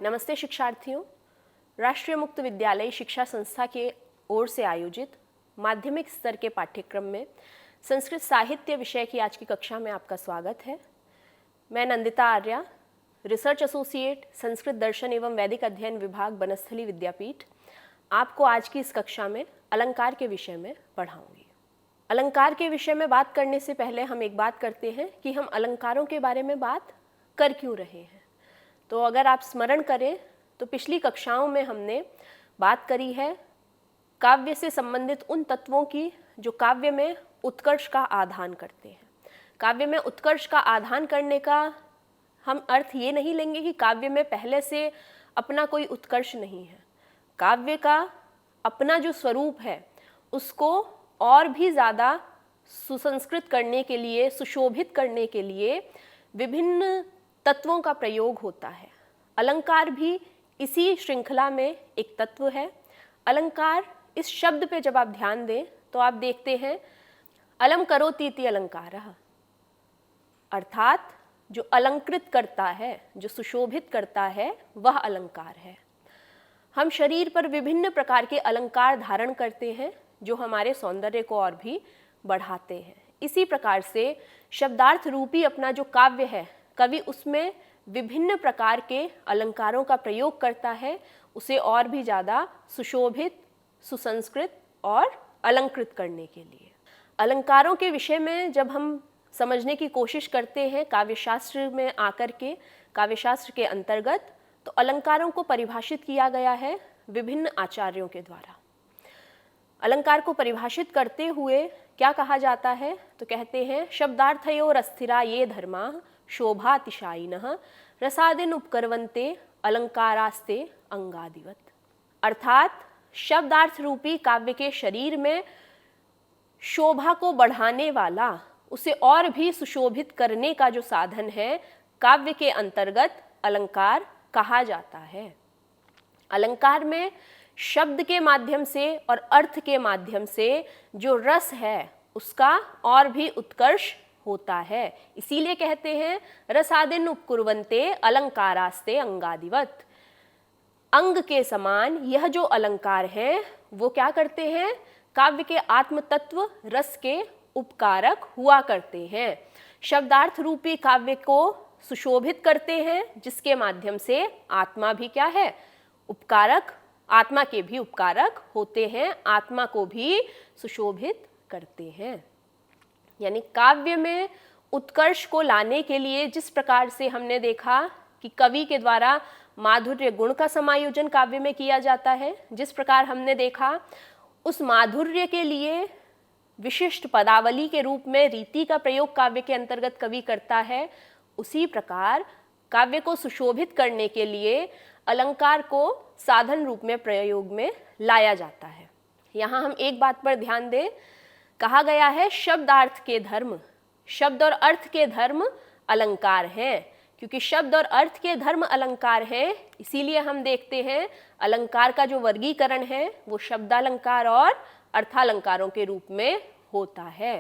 नमस्ते शिक्षार्थियों। राष्ट्रीय मुक्त विद्यालय शिक्षा संस्था के ओर से आयोजित माध्यमिक स्तर के पाठ्यक्रम में संस्कृत साहित्य विषय की आज की कक्षा में आपका स्वागत है। मैं नंदिता आर्या, रिसर्च एसोसिएट, संस्कृत दर्शन एवं वैदिक अध्ययन विभाग, बनस्थली विद्यापीठ, आपको आज की इस कक्षा में अलंकार के विषय में पढ़ाऊंगी। अलंकार के विषय में बात करने से पहले हम एक बात करते हैं कि हम अलंकारों के बारे में बात कर क्यों रहे हैं। तो अगर आप स्मरण करें तो पिछली कक्षाओं में हमने बात करी है काव्य से संबंधित उन तत्वों की जो काव्य में उत्कर्ष का आधान करते हैं। काव्य में उत्कर्ष का आधान करने का हम अर्थ ये नहीं लेंगे कि काव्य में पहले से अपना कोई उत्कर्ष नहीं है। काव्य का अपना जो स्वरूप है उसको और भी ज़्यादा सुसंस्कृत करने के लिए, सुशोभित करने के लिए विभिन्न तत्वों का प्रयोग होता है। अलंकार भी इसी श्रृंखला में एक तत्व है। अलंकार, इस शब्द पे जब आप ध्यान दें तो आप देखते हैं अलम करोति इति अलंकारः, अर्थात जो अलंकृत करता है, जो सुशोभित करता है, वह अलंकार है। हम शरीर पर विभिन्न प्रकार के अलंकार धारण करते हैं जो हमारे सौंदर्य को और भी बढ़ाते हैं। इसी प्रकार से शब्दार्थ रूपी अपना जो काव्य है, कवि उसमें विभिन्न प्रकार के अलंकारों का प्रयोग करता है, उसे और भी ज़्यादा सुशोभित, सुसंस्कृत और अलंकृत करने के लिए। अलंकारों के विषय में जब हम समझने की कोशिश करते हैं काव्यशास्त्र में आकर के, काव्यशास्त्र के अंतर्गत, तो अलंकारों को परिभाषित किया गया है विभिन्न आचार्यों के द्वारा। अलंकार को परिभाषित करते हुए क्या कहा जाता है, तो कहते हैं शब्दार्थयोर अस्थिरा ये धर्मा शोभातिशायिनः रसादिन उपकरवन्ते अलंकारास्ते अंगादिवत। अर्थात शब्दार्थ रूपी काव्य के शरीर में शोभा को बढ़ाने वाला, उसे और भी सुशोभित करने का जो साधन है, काव्य के अंतर्गत अलंकार कहा जाता है। अलंकार में शब्द के माध्यम से और अर्थ के माध्यम से जो रस है उसका और भी उत्कर्ष होता है। इसीलिए कहते हैं रसादिन उपकुर्वन्ते अलंकारास्ते अंगादिवत। अंग के समान यह जो अलंकार है वो क्या करते हैं, काव्य के आत्म तत्व रस के उपकारक हुआ करते हैं। शब्दार्थ रूपी काव्य को सुशोभित करते हैं, जिसके माध्यम से आत्मा भी क्या है, उपकारक, आत्मा के भी उपकारक होते हैं, आत्मा को भी सुशोभित करते हैं। यानी काव्य में उत्कर्ष को लाने के लिए जिस प्रकार से हमने देखा कि कवि के द्वारा माधुर्य गुण का समायोजन काव्य में किया जाता है, जिस प्रकार हमने देखा उस माधुर्य के लिए विशिष्ट पदावली के रूप में रीति का प्रयोग काव्य के अंतर्गत कवि करता है, उसी प्रकार काव्य को सुशोभित करने के लिए अलंकार को साधन रूप में प्रयोग में लाया जाता है। यहाँ हम एक बात पर ध्यान दें, कहा गया है शब्दार्थ के धर्म, शब्द और अर्थ के धर्म अलंकार हैं। क्योंकि शब्द और अर्थ के धर्म अलंकार हैं, इसीलिए हम देखते हैं अलंकार का जो वर्गीकरण है वो शब्दालंकार और अर्थालंकारों के रूप में होता है।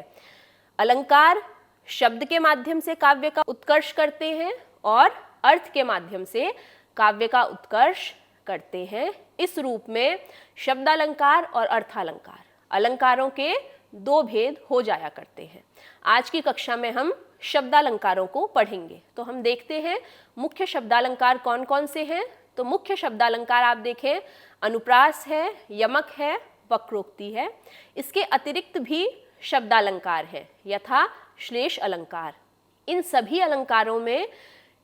अलंकार शब्द के माध्यम से काव्य का उत्कर्ष करते हैं और अर्थ के माध्यम से काव्य का उत्कर्ष करते हैं। इस रूप में शब्दालंकार और अर्थालंकार अलंकारों के दो भेद हो जाया करते हैं। आज की कक्षा में हम शब्दालंकारों को पढ़ेंगे। तो हम देखते हैं मुख्य शब्दालंकार कौन कौन से हैं। तो मुख्य शब्दालंकार आप देखें, अनुप्रास है, यमक है, वक्रोक्ति है। इसके अतिरिक्त भी शब्दालंकार है, यथा श्लेष अलंकार। इन सभी अलंकारों में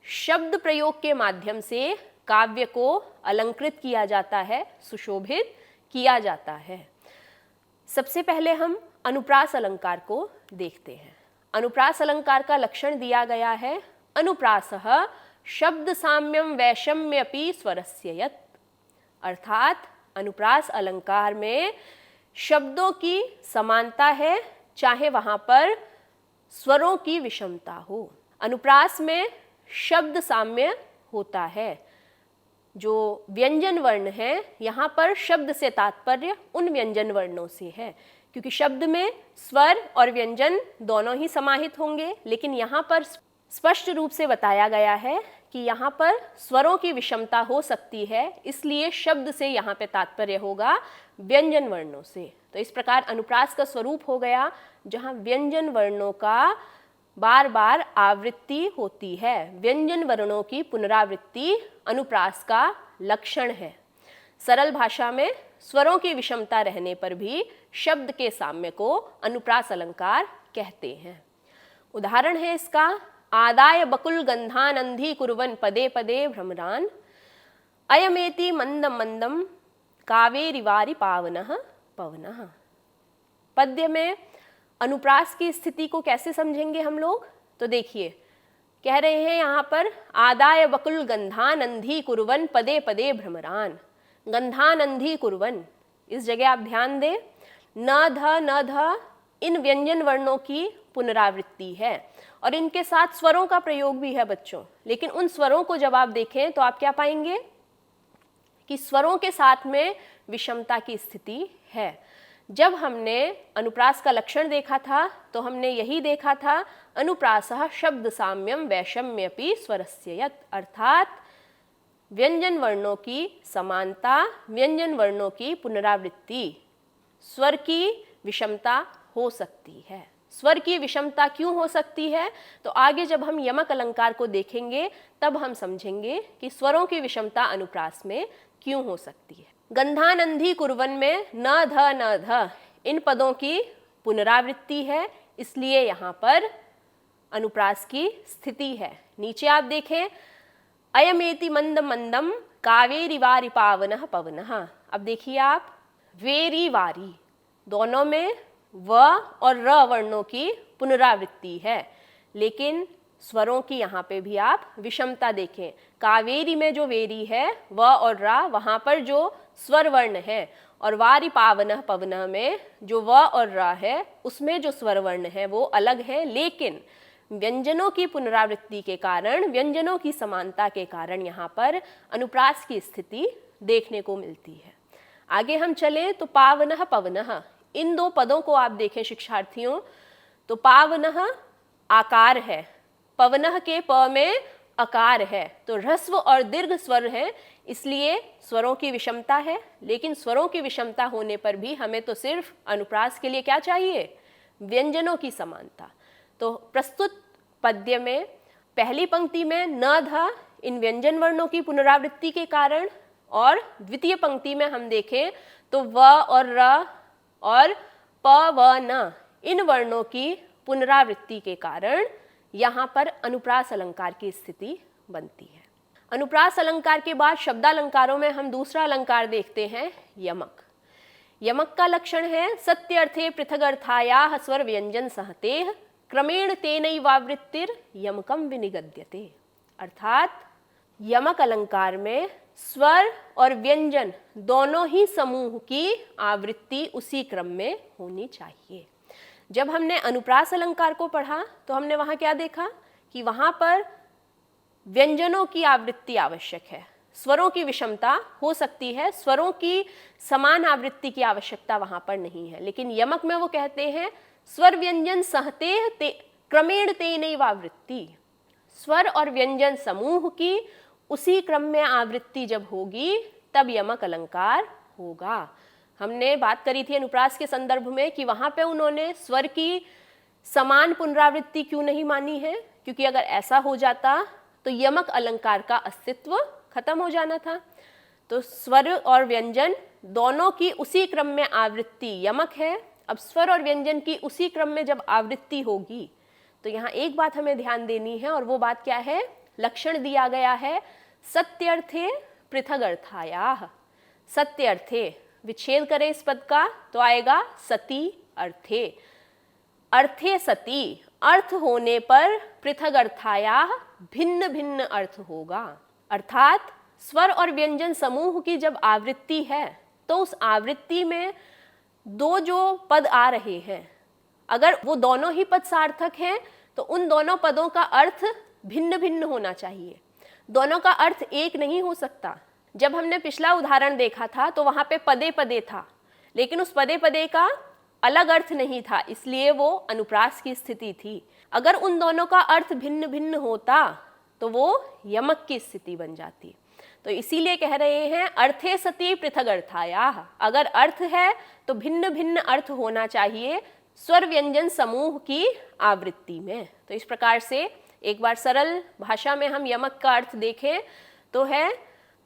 शब्द प्रयोग के माध्यम से काव्य को अलंकृत किया जाता है, सुशोभित किया जाता है। सबसे पहले हम अनुप्रास अलंकार को देखते हैं। अनुप्रास अलंकार का लक्षण दिया गया है, अनुप्रासः शब्द साम्यम वैषम्यपि स्वरस्य यत्। अर्थात अनुप्रास अलंकार में शब्दों की समानता है, चाहे वहाँ पर स्वरों की विषमता हो। अनुप्रास में शब्द साम्य होता है। जो व्यंजन वर्ण है, यहाँ पर शब्द से तात्पर्य उन व्यंजन वर्णों से है, क्योंकि शब्द में स्वर और व्यंजन दोनों ही समाहित होंगे, लेकिन यहाँ पर स्पष्ट रूप से बताया गया है कि यहाँ पर स्वरों की विषमता हो सकती है, इसलिए शब्द से यहाँ पे तात्पर्य होगा व्यंजन वर्णों से। तो इस प्रकार अनुप्रास का स्वरूप हो गया जहाँ व्यंजन वर्णों का बार बार आवृत्ति होती है। व्यंजन वर्णों की पुनरावृत्ति अनुप्रास का लक्षण है। सरल भाषा में स्वरों की विषमता रहने पर भी शब्द के साम्य को अनुप्रास अलंकार कहते हैं। उदाहरण है इसका, आदाय बकुल गंधानंधी कुर्वन् पदे पदे भ्रमरान, अयमेति मंदम मंदम कावेरिवारि पावनः पवनः। पद्य में अनुप्रास की स्थिति को कैसे समझेंगे हम लोग? तो देखिए, कह रहे हैं यहाँ पर आदाय बकुल गंधानंधी कुर्वन् पदे पदे भ्रमरान। गंधानंधी कुर्वन्, इस जगह आप ध्यान दें, न ध इन व्यंजन वर्णों की पुनरावृत्ति है और इनके साथ स्वरों का प्रयोग भी है बच्चों। लेकिन उन स्वरों को जब आप देखें तो आप क्या पाएंगे कि स्वरों के साथ में विषमता की स्थिति है। जब हमने अनुप्रास का लक्षण देखा था तो हमने यही देखा था, अनुप्रासः शब्द साम्यम वैषम्यपि स्वरस्य यत्, अर्थात व्यंजन वर्णों की समानता, व्यंजन वर्णों की पुनरावृत्ति, स्वर की विषमता हो सकती है। स्वर की विषमता क्यों हो सकती है? तो आगे जब हम यमक अलंकार को देखेंगे तब हम समझेंगे कि स्वरों की विषमता अनुप्रास में क्यों हो सकती है। गंधानंधी कुर्वन् में न ध इन पदों की पुनरावृत्ति है, इसलिए यहाँ पर अनुप्रास की स्थिति है। नीचे आप देखें, अयमेति मंदम मंदम कावेरिवारि पावनः पवनः। अब देखिए आप, वेरी वारी, दोनों में व और र वर्णों की पुनरावृत्ति है, लेकिन स्वरों की यहाँ पे भी आप विषमता देखें। कावेरी में जो वेरी है व और रा, वहाँ पर जो स्वर वर्ण है, और वारि पावनः पवनः में जो व और रा है उसमें जो स्वर वर्ण है वो अलग है। लेकिन व्यंजनों की पुनरावृत्ति के कारण, व्यंजनों की समानता के कारण यहाँ पर अनुप्रास की स्थिति देखने को मिलती है। आगे हम चलें तो पावनः पवनः, इन दो पदों को आप देखें शिक्षार्थियों, तो पावनः आकार है, पवनः के प में अकार है, तो ह्रस्व और दीर्घ स्वर है, इसलिए स्वरों की विषमता है। लेकिन स्वरों की विषमता होने पर भी हमें तो सिर्फ अनुप्रास के लिए क्या चाहिए? व्यंजनों की समानता। तो प्रस्तुत पद्य में पहली पंक्ति में न ध इन व्यंजन वर्णों की पुनरावृत्ति के कारण, और द्वितीय पंक्ति में हम देखें तो व और र और प व न इन वर्णों की पुनरावृत्ति के कारण यहाँ पर अनुप्रास अलंकार की स्थिति बनती है। अनुप्रास अलंकार के बाद शब्दालंकारों में हम दूसरा अलंकार देखते हैं, यमक। यमक का लक्षण है, सत्यर्थे पृथगर्थायाः स्वर व्यंजन सहतेः क्रमेण तेनैवावृत्तिर यमकम विनिगद्यते। अर्थात यमक अलंकार में स्वर और व्यंजन दोनों ही समूह की आवृत्ति उसी क्रम में होनी चाहिए। जब हमने अनुप्रास अलंकार को पढ़ा तो हमने वहाँ क्या देखा कि वहाँ पर व्यंजनों की आवृत्ति आवश्यक है, स्वरों की विषमता हो सकती है, स्वरों की समान आवृत्ति की आवश्यकता वहाँ पर नहीं है। लेकिन यमक में वो कहते हैं स्वर व्यंजन सहतेः क्रमेण तेनैवावृत्ति, स्वर और व्यंजन समूह की उसी क्रम में आवृत्ति जब होगी तब यमक अलंकार होगा। हमने बात करी थी अनुप्रास के संदर्भ में कि वहाँ पे उन्होंने स्वर की समान पुनरावृत्ति क्यों नहीं मानी है, क्योंकि अगर ऐसा हो जाता तो यमक अलंकार का अस्तित्व खत्म हो जाना था। तो स्वर और व्यंजन दोनों की उसी क्रम में आवृत्ति यमक है। अब स्वर और व्यंजन की उसी क्रम में जब आवृत्ति होगी तो यहाँ एक बात हमें ध्यान देनी है, और वो बात क्या है? लक्षण दिया गया है सत्यर्थे पृथगर्थायाः। सत्यर्थे, विच्छेद करें इस पद का तो आएगा सती अर्थे। अर्थे सती, अर्थ होने पर पृथगर्थायाः भिन्न भिन्न अर्थ होगा। अर्थात स्वर और व्यंजन समूह की जब आवृत्ति है तो उस आवृत्ति में दो जो पद आ रहे हैं, अगर वो दोनों ही पद सार्थक हैं तो उन दोनों पदों का अर्थ भिन्न भिन्न होना चाहिए, दोनों का अर्थ एक नहीं हो सकता। जब हमने पिछला उदाहरण देखा था तो वहाँ पे पदे पदे था, लेकिन उस पदे पदे का अलग अर्थ नहीं था, इसलिए वो अनुप्रास की स्थिति थी। अगर उन दोनों का अर्थ भिन्न भिन्न होता तो वो यमक की स्थिति बन जाती है। तो इसीलिए कह रहे हैं अर्थे सति पृथग अर्थायाः, अगर अर्थ है तो भिन्न भिन्न अर्थ होना चाहिए स्वर व्यंजन समूह की आवृत्ति में। तो इस प्रकार से एक बार सरल भाषा में हम यमक का अर्थ देखें तो है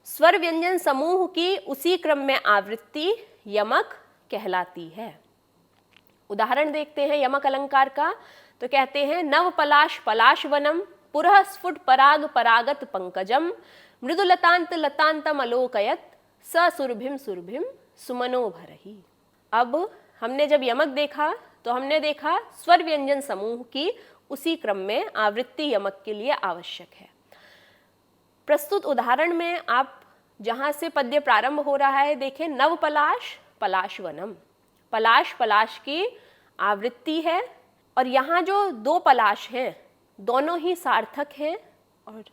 स्वर व्यंजन समूह की उसी क्रम में आवृत्ति यमक कहलाती है। उदाहरण देखते हैं यमक अलंकार का। तो कहते हैं नव पलाश पलाश वनम पुरः स्फुट पराग परागत पंकजम मृदुलतांत लतांतम अलोकयत स सुरभिम सुरभिम सुमनो भरही। अब हमने जब यमक देखा तो हमने देखा स्वर व्यंजन समूह की उसी क्रम में आवृत्ति यमक के लिए आवश्यक है। प्रस्तुत उदाहरण में आप जहाँ से पद्य प्रारंभ हो रहा है देखें, नव पलाश पलाश वनम, पलाश पलाश की आवृत्ति है और यहाँ जो दो पलाश हैं दोनों ही सार्थक हैं और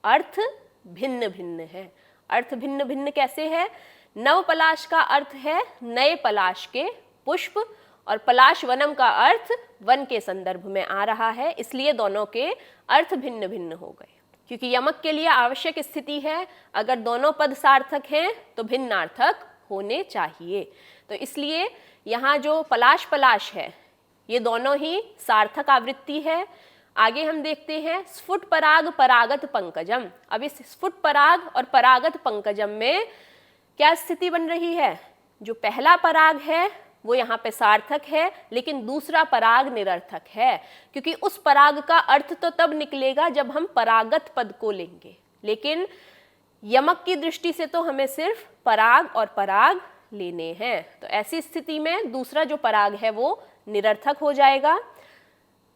अर्थ भिन्न भिन्न है। अर्थ भिन्न भिन्न कैसे है? नव पलाश का अर्थ है नए पलाश के पुष्प और पलाश वनम का अर्थ वन के संदर्भ में आ रहा है, इसलिए दोनों के अर्थ भिन्न भिन्न हो गए। क्योंकि यमक के लिए आवश्यक स्थिति है अगर दोनों पद सार्थक हैं तो भिन्नार्थक होने चाहिए। तो इसलिए यहाँ जो पलाश पलाश है ये दोनों ही सार्थक आवृत्ति है। आगे हम देखते हैं स्फुट पराग परागत पंकजम। अब इस स्फुट पराग और परागत पंकजम में क्या स्थिति बन रही है? जो पहला पराग है वो यहाँ पे सार्थक है लेकिन दूसरा पराग निरर्थक है, क्योंकि उस पराग का अर्थ तो तब निकलेगा जब हम परागत पद को लेंगे, लेकिन यमक की दृष्टि से तो हमें सिर्फ पराग और पराग लेने हैं। तो ऐसी स्थिति में दूसरा जो पराग है वो निरर्थक हो जाएगा।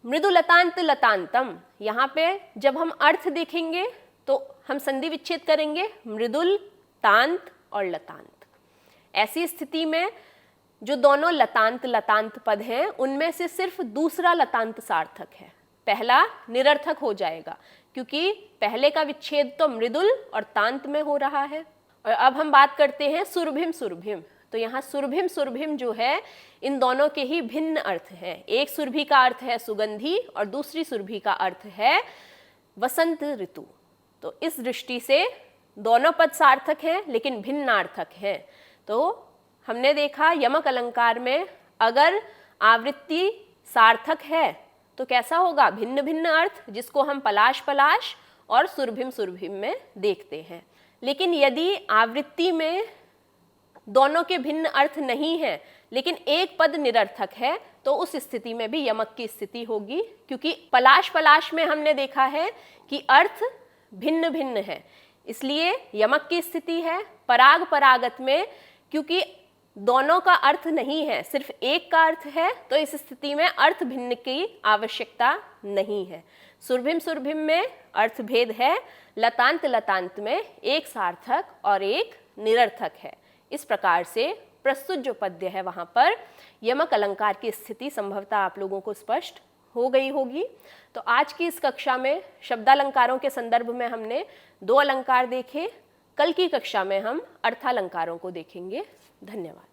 मृदुलतांत लतांतम, यहाँ पे जब हम अर्थ देखेंगे तो हम संधि विच्छेद करेंगे मृदुल तांत और लतांत। ऐसी स्थिति में जो दोनों लतांत लतांत पद हैं उनमें से सिर्फ दूसरा लतांत सार्थक है, पहला निरर्थक हो जाएगा क्योंकि पहले का विच्छेद तो मृदुल और तांत में हो रहा है। और अब हम बात करते हैं सुरभिम सुरभिम। तो यहाँ सुरभिम सुरभिम जो है इन दोनों के ही भिन्न अर्थ हैं। एक सुरभि का अर्थ है सुगंधी और दूसरी सुरभि का अर्थ है वसंत ऋतु। तो इस दृष्टि से दोनों पद सार्थक हैं लेकिन भिन्नार्थक हैं। तो हमने देखा यमक अलंकार में अगर आवृत्ति सार्थक है तो कैसा होगा? भिन्न भिन्न अर्थ, जिसको हम पलाश पलाश और सुरभिम सुरभिम में देखते हैं। लेकिन यदि आवृत्ति में दोनों के भिन्न अर्थ नहीं है लेकिन एक पद निरर्थक है तो उस स्थिति में भी यमक की स्थिति होगी, क्योंकि पलाश पलाश में हमने देखा है कि अर्थ भिन्न भिन्न है, इसलिए यमक की स्थिति है। पराग परागत में क्योंकि दोनों का अर्थ नहीं है, सिर्फ एक का अर्थ है, तो इस स्थिति में अर्थ भिन्न की आवश्यकता नहीं है। सुरभिम सुरभिम में अर्थ भेद है, लतांत लतांत में एक सार्थक और एक निरर्थक है। इस प्रकार से प्रस्तुत जो पद्य है वहाँ पर यमक अलंकार की स्थिति संभवतः आप लोगों को स्पष्ट हो गई होगी। तो आज की इस कक्षा में शब्दालंकारों के संदर्भ में हमने 2 अलंकार देखे। कल की कक्षा में हम अर्थालंकारों को देखेंगे। धन्यवाद।